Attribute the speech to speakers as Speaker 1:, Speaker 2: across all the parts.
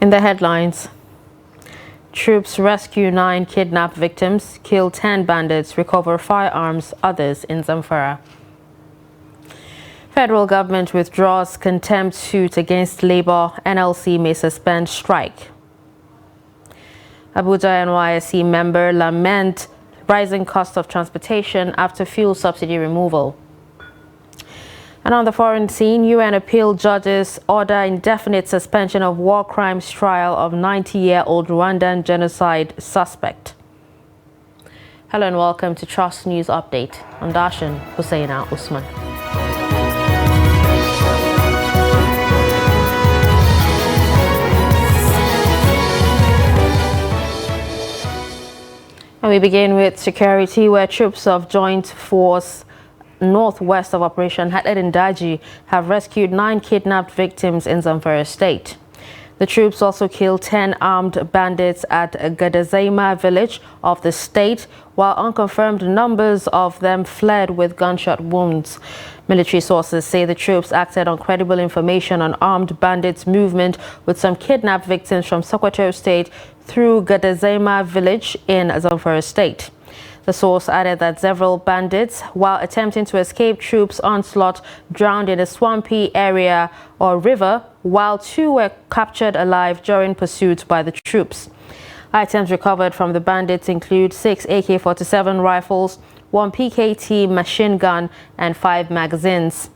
Speaker 1: In the headlines, troops rescue 9 kidnapped victims, kill 10 bandits, recover firearms, others in Zamfara. Federal government withdraws contempt suit against Labour, NLC may suspend strike. Abuja NYSC member lament rising cost of transportation after fuel subsidy removal. And on the foreign scene, UN appeal judges order indefinite suspension of war crimes trial of 90-year-old Rwandan genocide suspect. Hello and welcome to Trust News Update. I'm Darshan Hussaina Usman. And we begin with security, where troops of Joint Force northwest of Operation Hatlet Daji have rescued 9 kidnapped victims in Zamfara State. The troops also killed 10 armed bandits at Gadazema village of the state, while unconfirmed numbers of them fled with gunshot wounds. Military sources say the troops acted on credible information on armed bandits' movement with some kidnapped victims from Sokoto State through Gadazema village in Zamfara State. The source added that several bandits, while attempting to escape troops' onslaught, drowned in a swampy area or river, while 2 were captured alive during pursuit by the troops. Items recovered from the bandits include 6 AK-47 rifles, 1 PKT machine gun, and 5 magazines.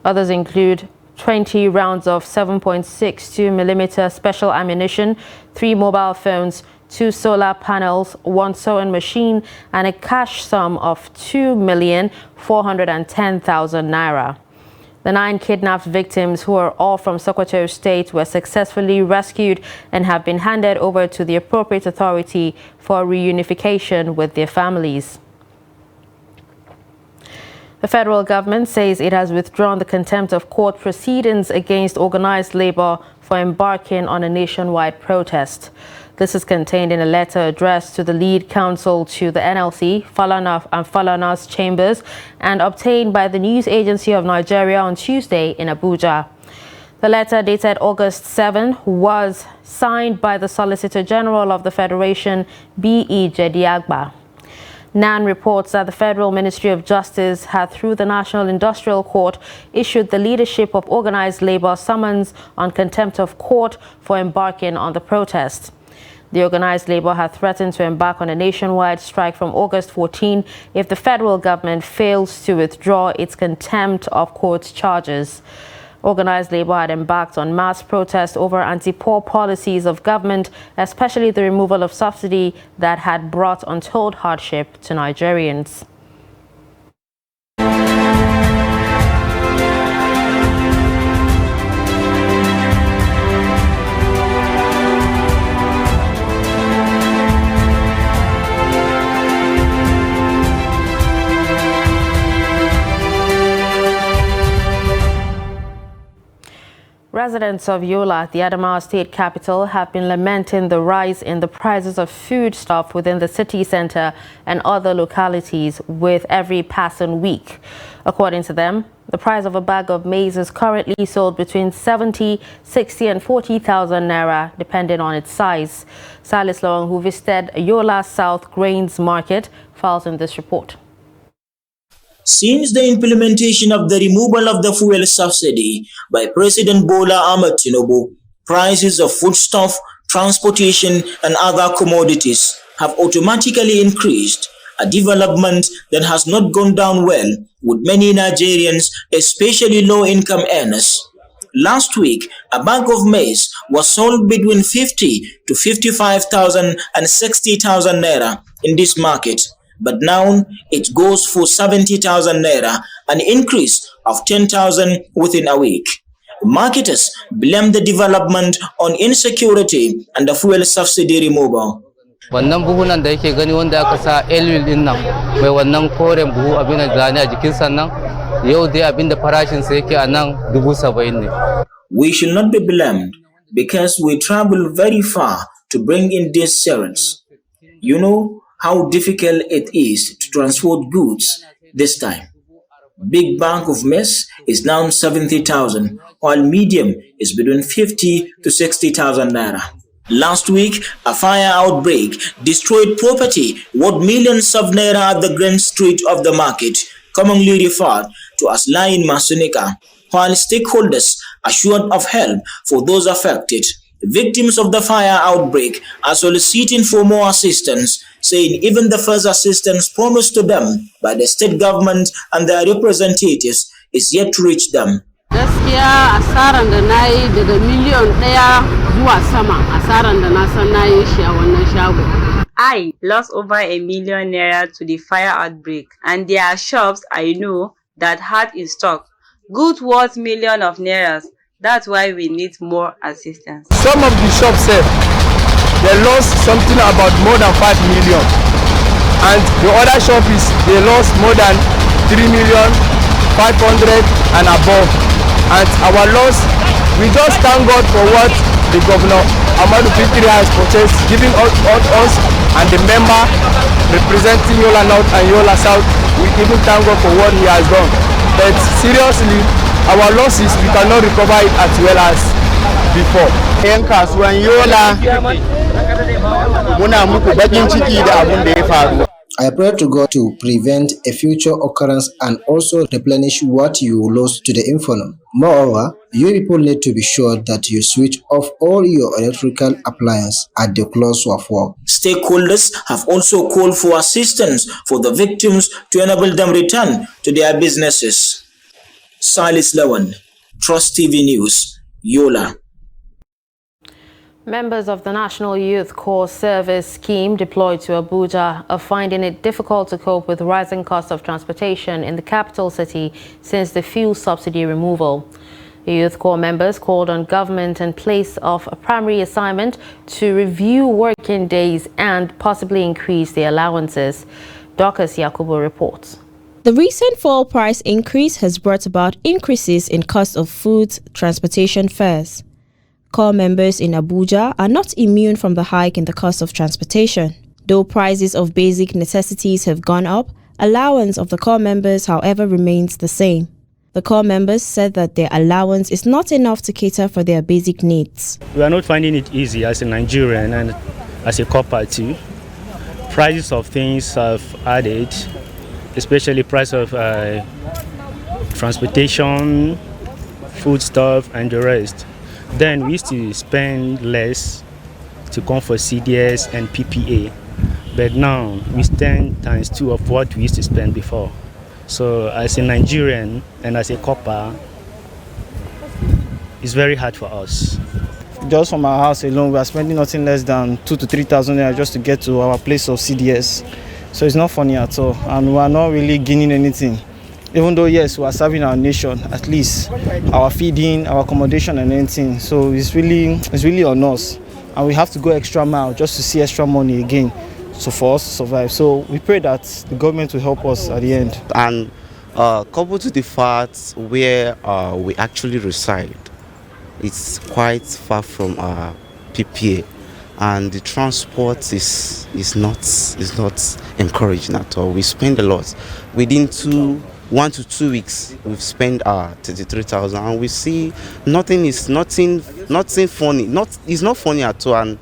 Speaker 1: Others include 20 rounds of 7.62mm special ammunition, 3 mobile phones, 2 solar panels, 1 sewing machine, and a cash sum of 2,410,000 naira. The 9 kidnapped victims, who are all from Sokoto State, were successfully rescued and have been handed over to the appropriate authority for reunification with their families. The federal government says it has withdrawn the contempt of court proceedings against organized labor for embarking on a nationwide protest. This is contained in a letter addressed to the lead counsel to the NLC, Falana and Falana's chambers, and obtained by the News Agency of Nigeria on Tuesday in Abuja. The letter, dated August 7, was signed by the Solicitor General of the Federation, B.E. Jediagba. NAN reports that the Federal Ministry of Justice had, through the National Industrial Court, issued the leadership of organized labor summons on contempt of court for embarking on the protest. The organized labor had threatened to embark on a nationwide strike from August 14 if the federal government fails to withdraw its contempt of court charges. Organized labor had embarked on mass protests over anti-poor policies of government, especially the removal of subsidy that had brought untold hardship to Nigerians. Residents of Yola, the Adamawa state capital, have been lamenting the rise in the prices of foodstuff within the city center and other localities with every passing week. According to them, the price of a bag of maize is currently sold between 70, 60 and 40,000 naira, depending on its size. Salis Long, who visited Yola South Grains Market, files in this report.
Speaker 2: Since the implementation of the removal of the fuel subsidy by President Bola Ahmed Tinubu, prices of foodstuff, transportation, and other commodities have automatically increased, a development that has not gone down well with many Nigerians, especially low-income earners. Last week, a bag of maize was sold between 50 to 55,000 and 60,000 naira in this market. But now it goes for 70,000 naira, an increase of 10,000 within a week. Marketers blame the development on insecurity and the fuel subsidy removal.
Speaker 3: Wannan buhunan da yake gani wanda aka sa elwil din nan mai wannan koren buhu abin da zane a jikin sannan yau dai abin da farashin sa yake a nan 70,000 ne.
Speaker 2: We should not be blamed because we travel very far to bring in these cereals. You know how difficult it is to transport goods this time. Big bag of maize is now 70,000, while medium is between 50 to 60,000 naira. Last week, a fire outbreak destroyed property worth millions of naira at the Grand Street of the market, commonly referred to as Lain Masunika, while stakeholders assured of help for those affected. Victims of the fire outbreak are soliciting for more assistance, saying even the first assistance promised to them by the state government and their representatives is yet to reach them.
Speaker 4: Gaskiya asaran da na yi daga miliyon ɗaya zuwa sama asaran da na san na yi shi a wannan shago.
Speaker 5: I lost over 1 million naira to the fire outbreak, and there are shops I know that had in stock goods worth millions of nairas. That's why we need more assistance.
Speaker 6: Some of the shops said they lost something about more than 5 million, and the other shop is they lost more than 3,500,000 and above. And our loss, we just thank God for what the governor Ahmadu Fintiri has purchased, giving us and the member representing Yola North and Yola South. We even thank God for what he has done. But seriously, our losses, we cannot recover it as well as before. Yan kasuwan Yola muna muku bakin ciki da abun da ya faru.
Speaker 7: I pray to God to prevent a future occurrence and also replenish what you lost to the inferno. Moreover, you people need to be sure that you switch off all your electrical appliances at the close of work.
Speaker 2: Stakeholders have also called for assistance for the victims to enable them return to their businesses. Silas Lawan, Trust TV News, Yola.
Speaker 1: Members of the National Youth Corps Service Scheme deployed to Abuja are finding it difficult to cope with rising costs of transportation in the capital city since the fuel subsidy removal. The Youth Corps members called on government in place of a primary assignment to review working days and possibly increase their allowances. Dorcas Yakubu reports.
Speaker 8: The recent fuel price increase has brought about increases in cost of food, transportation fares. Corps members in Abuja are not immune from the hike in the cost of transportation. Though prices of basic necessities have gone up, allowance of the Corps members, however, remains the same. The Corps members said that their allowance is not enough to cater for their basic needs.
Speaker 9: We are not finding it easy as a Nigerian and as a corps too. Prices of things have added, especially price of transportation, foodstuff, and the rest. Then we used to spend less to come for CDS and PPA, but now we spend ×2 of what we used to spend before. So as a Nigerian and as a corper, it's very hard for us.
Speaker 6: Just from our house alone, we are spending nothing less than 2,000 to 3,000 naira just to get to our place of CDS. So it's not funny at all, and we are not really gaining anything. Even though, yes, we are serving our nation, at least our feeding, our accommodation and anything. So it's really on us. And we have to go extra mile just to see extra money again, so for us to survive. So we pray that the government will help us at the end.
Speaker 10: And coupled to the fact where we actually reside, it's quite far from our PPA. And the transport is not encouraging at all. We spend a lot. Within 1 to 2 weeks, we've spent 33,000, and we see nothing funny. It's not funny at all. And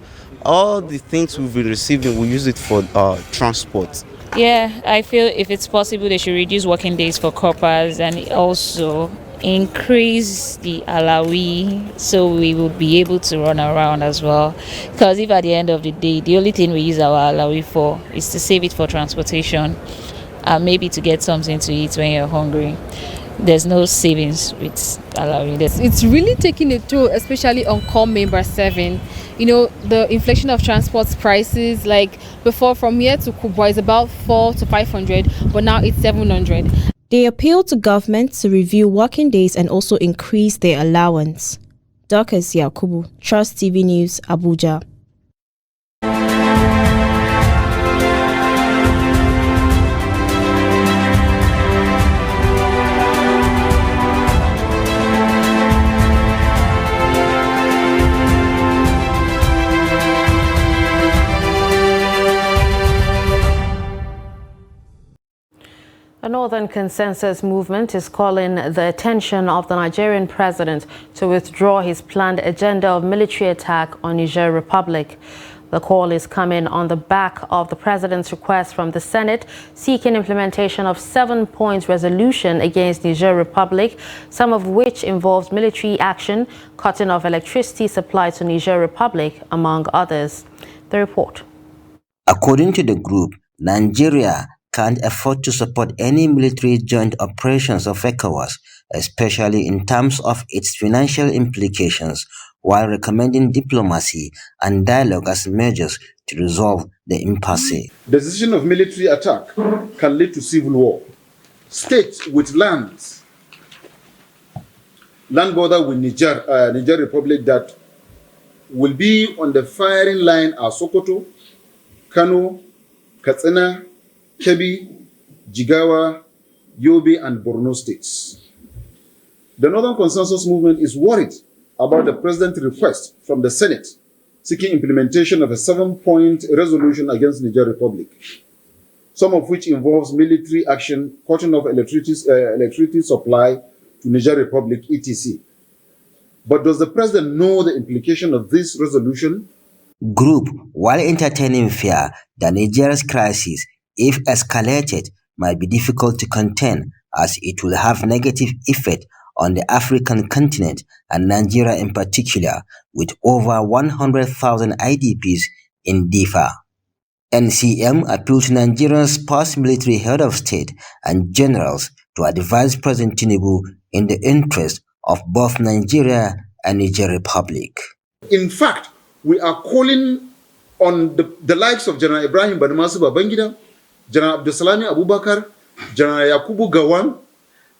Speaker 10: all the things we've been receiving, we use it for transport.
Speaker 11: Yeah, I feel if it's possible, they should reduce working days for corpers and also increase the alawi so we would be able to run around as well. Because if at the end of the day, the only thing we use our alawi for is to save it for transportation and maybe to get something to eat when you're hungry. There's no savings with alawi.
Speaker 12: It's really taking a toll, especially on Corps member 7. You know, the inflation of transport prices, like before from here to Kubwa is about 400 to 500, but now it's 700.
Speaker 8: They appealed to government to review working days and also increase their allowance. Dorcas Yakubu, Trust TV News, Abuja.
Speaker 1: A northern African Consensus Movement is calling the attention of the Nigerian president to withdraw his planned agenda of military attack on Niger Republic. The call is coming on the back of the president's request from the Senate seeking implementation of 7-point resolution against Niger Republic, some of which involves military action, cutting off electricity supply to Niger Republic, among others. The report.
Speaker 13: According to the group, Nigeria can't afford to support any military joint operations of ECOWAS, especially in terms of its financial implications, while recommending diplomacy and dialogue as measures to resolve the impasse.
Speaker 14: The decision of military attack can lead to civil war. States with land border with Niger Republic that will be on the firing line are Sokoto, Kano, Katsina, Kebbi, Jigawa, Yobe, and Borno states. The Northern Consensus Movement is worried about the president's request from the Senate seeking implementation of a 7-point resolution against Niger Republic, some of which involves military action, cutting off electricity supply to Niger Republic, etc. But does the president know the implication of this resolution?
Speaker 13: Group, while entertaining fear that Nigeria's crisis, if escalated, might be difficult to contain as it will have negative effect on the African continent and Nigeria in particular, with over 100,000 IDPs in Difa. NCM appealed to Nigeria's post-military head of state and generals to advise President Tinubu in the interest of both Nigeria and Niger Republic.
Speaker 14: In fact, we are calling on the likes of General Ibrahim Badamasi Babangida, General Abdulsalami Abubakar, General Yakubu Gawan,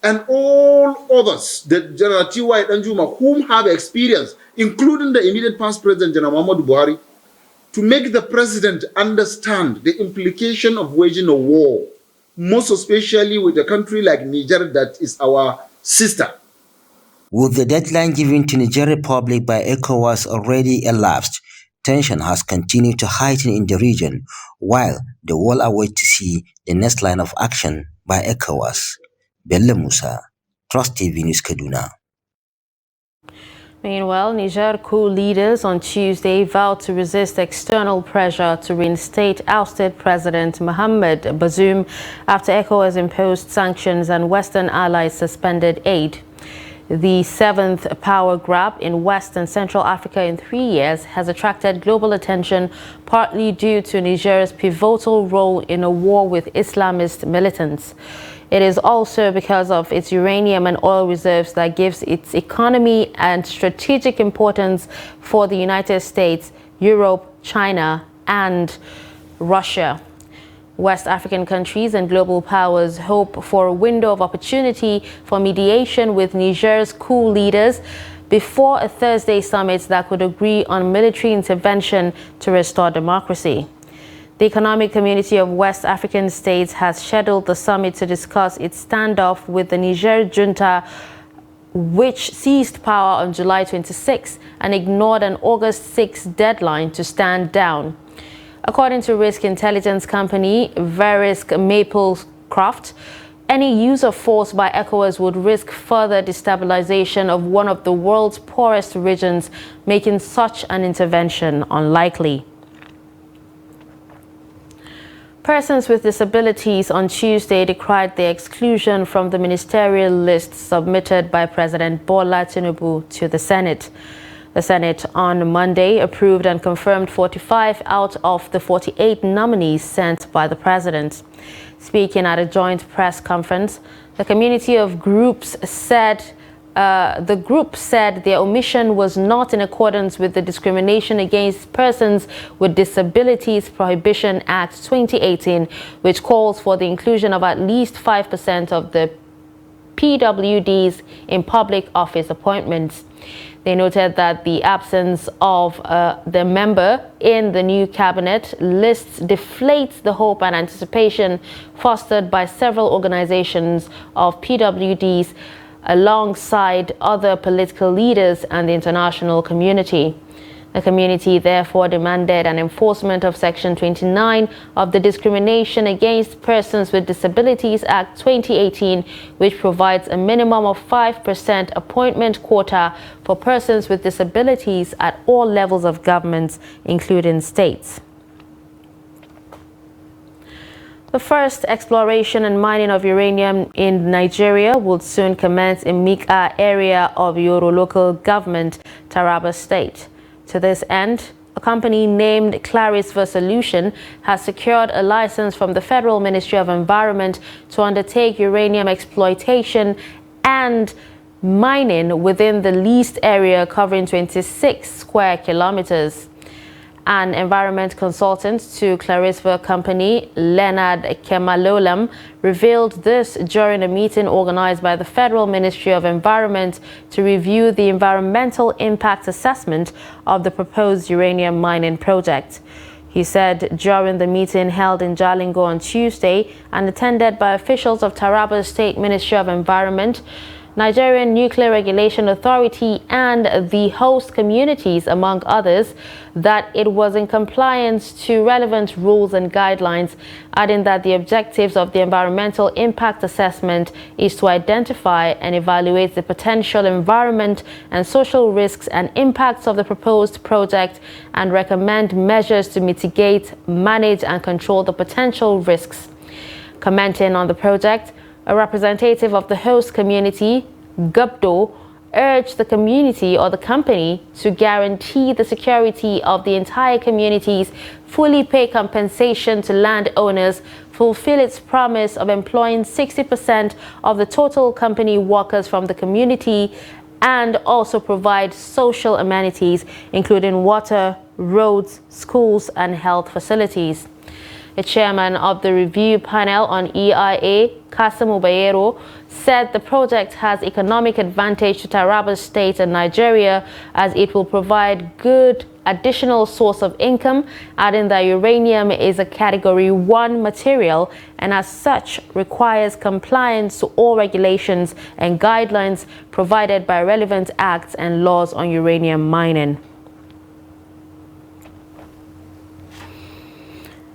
Speaker 14: and all others, the General T.Y. Danjuma, whom have experience, including the immediate past president, General Muhammadu Buhari, to make the president understand the implication of waging a war, most especially with a country like Niger that is our sister.
Speaker 13: With the deadline given to Niger Republic by ECOWAS already elapsed, tension has continued to heighten in the region, while the world awaits to see the next line of action by ECOWAS. Bello Musa, Trust TV News, Kaduna.
Speaker 1: Meanwhile, Niger coup leaders on Tuesday vowed to resist external pressure to reinstate ousted President Mohamed Bazoum after ECOWAS imposed sanctions and Western allies suspended aid. The 7th power grab in West and Central Africa in 3 years has attracted global attention, partly due to Niger's pivotal role in a war with Islamist militants. It is also because of its uranium and oil reserves that gives its economy and strategic importance for the United States, Europe, China, and Russia. West African countries and global powers hope for a window of opportunity for mediation with Niger's coup leaders before a Thursday summit that could agree on military intervention to restore democracy. The Economic Community of West African States has scheduled the summit to discuss its standoff with the Niger junta, which seized power on July 26 and ignored an August 6 deadline to stand down. According to risk intelligence company Verisk Maplecroft, any use of force by ECOWAS would risk further destabilization of one of the world's poorest regions, making such an intervention unlikely. Persons with disabilities on Tuesday decried the exclusion from the ministerial list submitted by President Bola Tinubu to the Senate. The Senate on Monday approved and confirmed 45 out of the 48 nominees sent by the president. Speaking at a joint press conference, the community of groups said the group said their omission was not in accordance with the Discrimination Against Persons with Disabilities Prohibition Act 2018, which calls for the inclusion of at least 5% of the PWDs in public office appointments. They noted that the absence of the member in the new cabinet lists deflates the hope and anticipation fostered by several organizations of PWDs alongside other political leaders and the international community. The community therefore demanded an enforcement of Section 29 of the Discrimination Against Persons with Disabilities Act 2018, which provides a minimum of 5% appointment quota for persons with disabilities at all levels of government, including states. The first exploration and mining of uranium in Nigeria will soon commence in Mika area of Yoro local government, Taraba State. To this end, a company named Clarisver Solution has secured a license from the Federal Ministry of Environment to undertake uranium exploitation and mining within the leased area covering 26 square kilometers. An environment consultant to Clarisver company, Leonard Kemalolam, revealed this during a meeting organized by the Federal Ministry of Environment to review the environmental impact assessment of the proposed uranium mining project. He said during the meeting held in Jalingo on Tuesday and attended by officials of Taraba State Ministry of Environment, Nigerian Nuclear Regulation Authority and the host communities, among others, that it was in compliance to relevant rules and guidelines, adding that the objectives of the environmental impact assessment is to identify and evaluate the potential environment and social risks and impacts of the proposed project and recommend measures to mitigate, manage and control the potential risks. Commenting on the project, a representative of the host community, Gupdo, urged the community or the company to guarantee the security of the entire communities, fully pay compensation to landowners, fulfill its promise of employing 60% of the total company workers from the community, and also provide social amenities, including water, roads, schools, and health facilities. The chairman of the review panel on EIA, Kasim Ubayero, said the project has economic advantage to Taraba State and Nigeria as it will provide good additional source of income, adding that uranium is a Category 1 material and as such requires compliance to all regulations and guidelines provided by relevant acts and laws on uranium mining.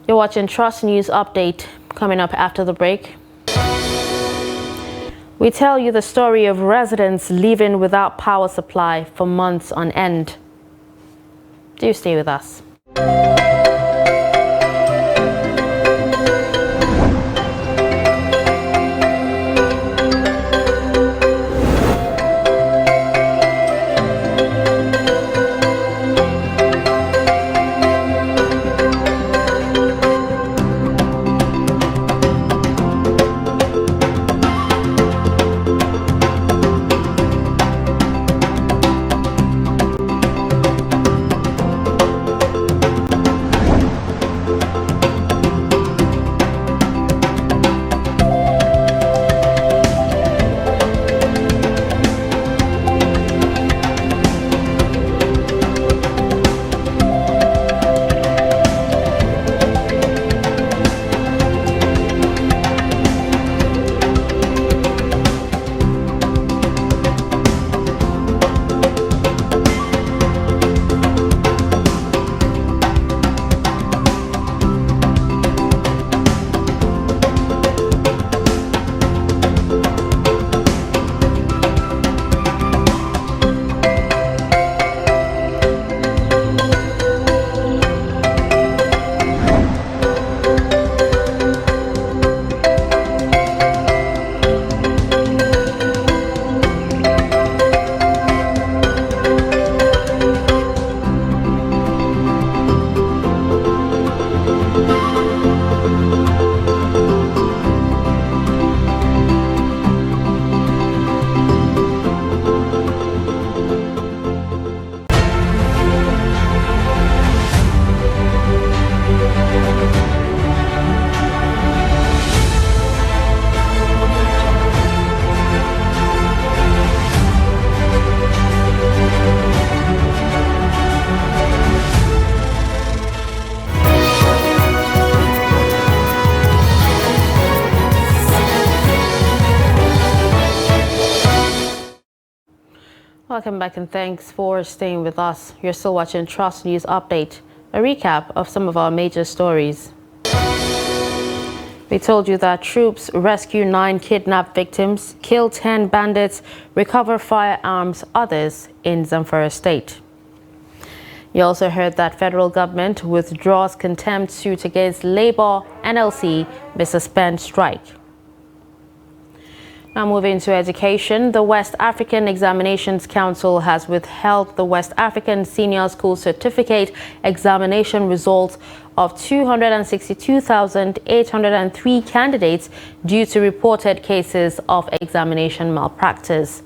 Speaker 1: You're watching Trust News Update. Coming up after the break, we tell you the story of residents living without power supply for months on end. Do stay with us. Welcome back and thanks for staying with us. You're still watching Trust News Update, a recap of some of our major stories. We told you that troops rescue 9 kidnapped victims, kill 10 bandits, recover firearms, others in Zamfara State. You also heard that federal government withdraws contempt suit against Labour NLC may suspend strike. Now moving to education, the West African Examinations Council has withheld the West African Senior School Certificate examination results of 262,803 candidates due to reported cases of examination malpractice.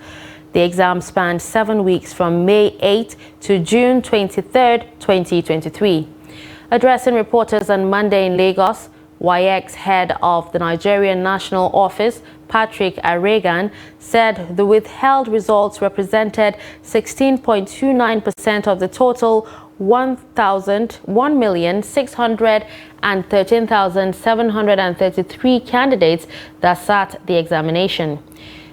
Speaker 1: The exam spanned 7 weeks from May 8 to June 23, 2023. Addressing reporters on Monday in Lagos, WAEC's head of the Nigerian National Office, Patrick Aregan, said the withheld results represented 16.29% of the total 1,613,733 candidates that sat the examination.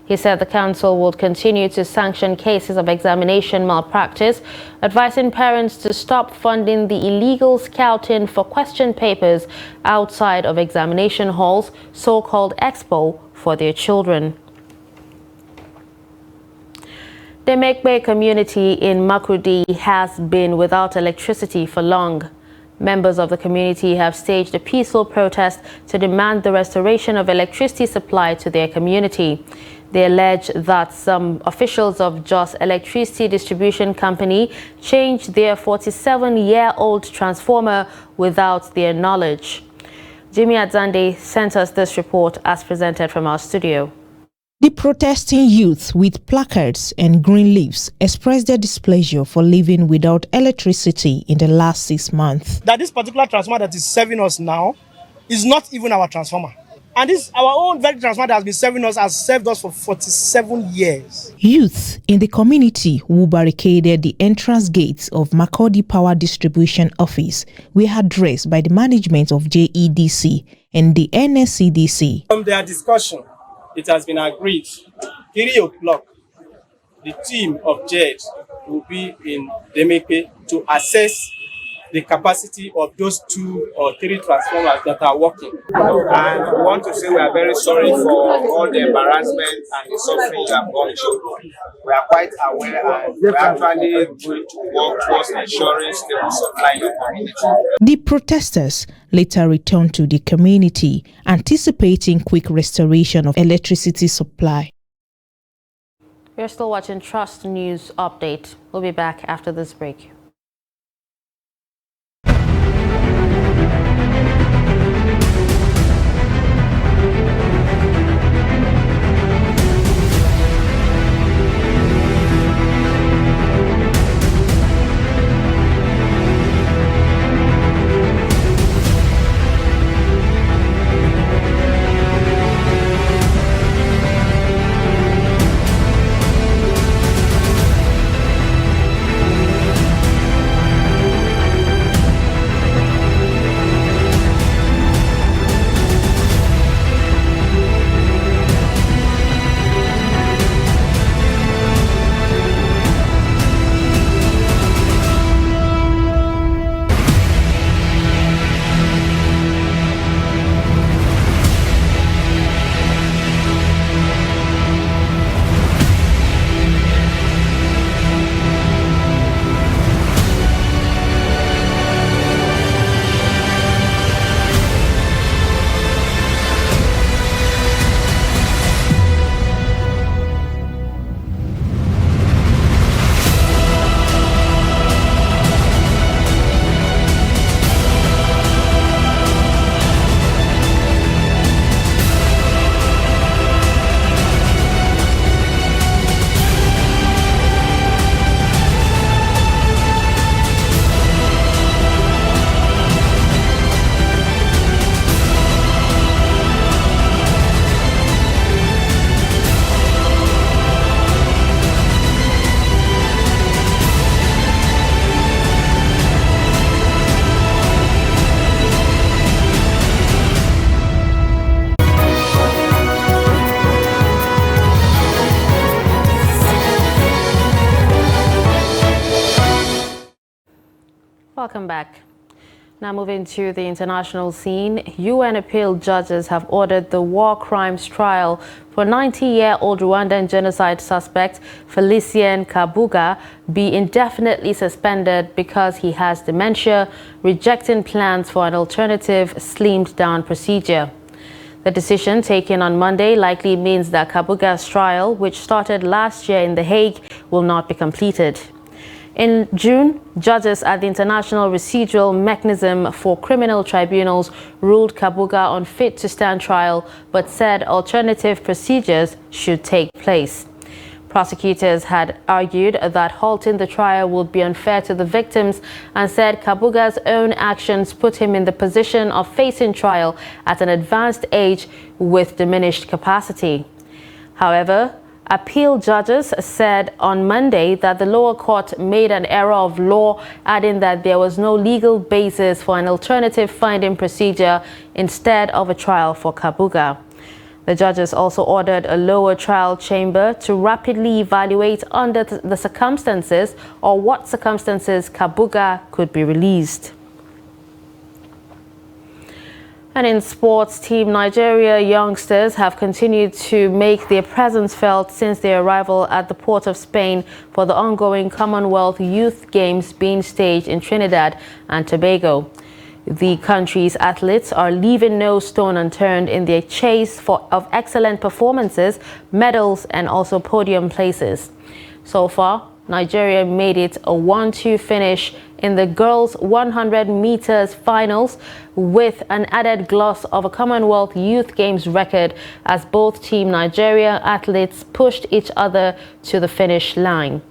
Speaker 1: He said the council will continue to sanction cases of examination malpractice, advising parents to stop funding the illegal scouting for question papers outside of examination halls, so-called expo, for their children. The Mekbe community in Makurdi has been without electricity for long. Members of the community have staged a peaceful protest to demand the restoration of electricity supply to their community. They allege that some officials of Jos Electricity Distribution Company changed their 47-year-old transformer without their knowledge. Jimmy Adzande sent us this report as presented from our studio.
Speaker 15: The protesting youth with placards and green leaves expressed their displeasure for living without electricity in the last 6 months.
Speaker 16: That this particular transformer that is serving us now is not even our transformer. And this, our own very transformer that has been serving us, has served us for 47 years.
Speaker 15: Youth in the community who barricaded the entrance gates of Makurdi Power Distribution Office were addressed by the management of JEDC and the NSCDC.
Speaker 16: From their discussion, it has been agreed 3 o'clock, the team of JED will be in Demeke to assess the capacity of those 2 or 3 transformers that are working.
Speaker 17: And we want to say we are very sorry for all the embarrassment and the suffering you have gone through. We are quite aware and we are actually going to work towards ensuring stable supply in your community.
Speaker 15: The protesters later returned to the community, anticipating quick restoration of electricity supply.
Speaker 1: You're still watching Trust News Update. We'll be back after this break. Welcome back. Now moving to the international scene, UN appeal judges have ordered the war crimes trial for 90-year-old Rwandan genocide suspect Felicien Kabuga be indefinitely suspended because he has dementia, rejecting plans for an alternative slimmed-down procedure. The decision taken on Monday likely means that Kabuga's trial, which started last year in The Hague, will not be completed. In June, judges at the International Residual Mechanism for Criminal Tribunals ruled Kabuga unfit to stand trial, but said alternative procedures should take place. Prosecutors had argued that halting the trial would be unfair to the victims and said Kabuga's own actions put him in the position of facing trial at an advanced age with diminished capacity. However, appeal judges said on Monday that the lower court made an error of law, adding that there was no legal basis for an alternative finding procedure instead of a trial for Kabuga. The judges also ordered a lower trial chamber to rapidly evaluate under the circumstances or what circumstances Kabuga could be released. And in sports, Team Nigeria youngsters have continued to make their presence felt since their arrival at the port of Spain for the ongoing Commonwealth Youth Games being staged in Trinidad and Tobago. The country's athletes are leaving no stone unturned in their chase of excellent performances, medals, and also podium places. So far, Nigeria made it a 1-2 finish in the girls' 100 meters finals with an added gloss of a Commonwealth Youth Games record as both Team Nigeria athletes pushed each other to the finish line.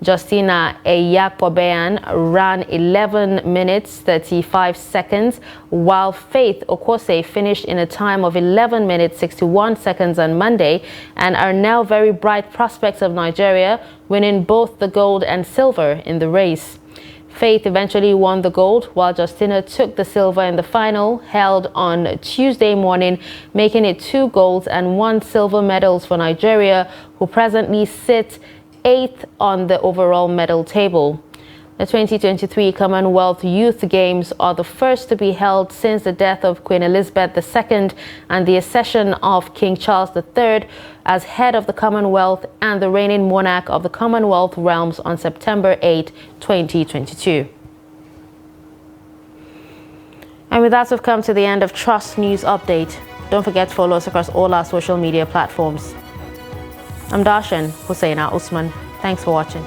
Speaker 1: Justina Eyakpobean ran 11 minutes 35 seconds, while Faith Okose finished in a time of 11 minutes 61 seconds on Monday and are now very bright prospects of Nigeria, winning both the gold and silver in the race. Faith eventually won the gold, while Justina took the silver in the final, held on Tuesday morning, making it 2 golds and 1 silver medals for Nigeria, who presently sit 8th on the overall medal table. The 2023 Commonwealth Youth Games are the first to be held since the death of Queen Elizabeth II and the accession of King Charles III as head of the Commonwealth and the reigning monarch of the Commonwealth realms on September 8, 2022. And with that, we've come to the end of Trust News Update. Don't forget to follow us across all our social media platforms. I'm Darshan Hussaina Usman. Thanks for watching.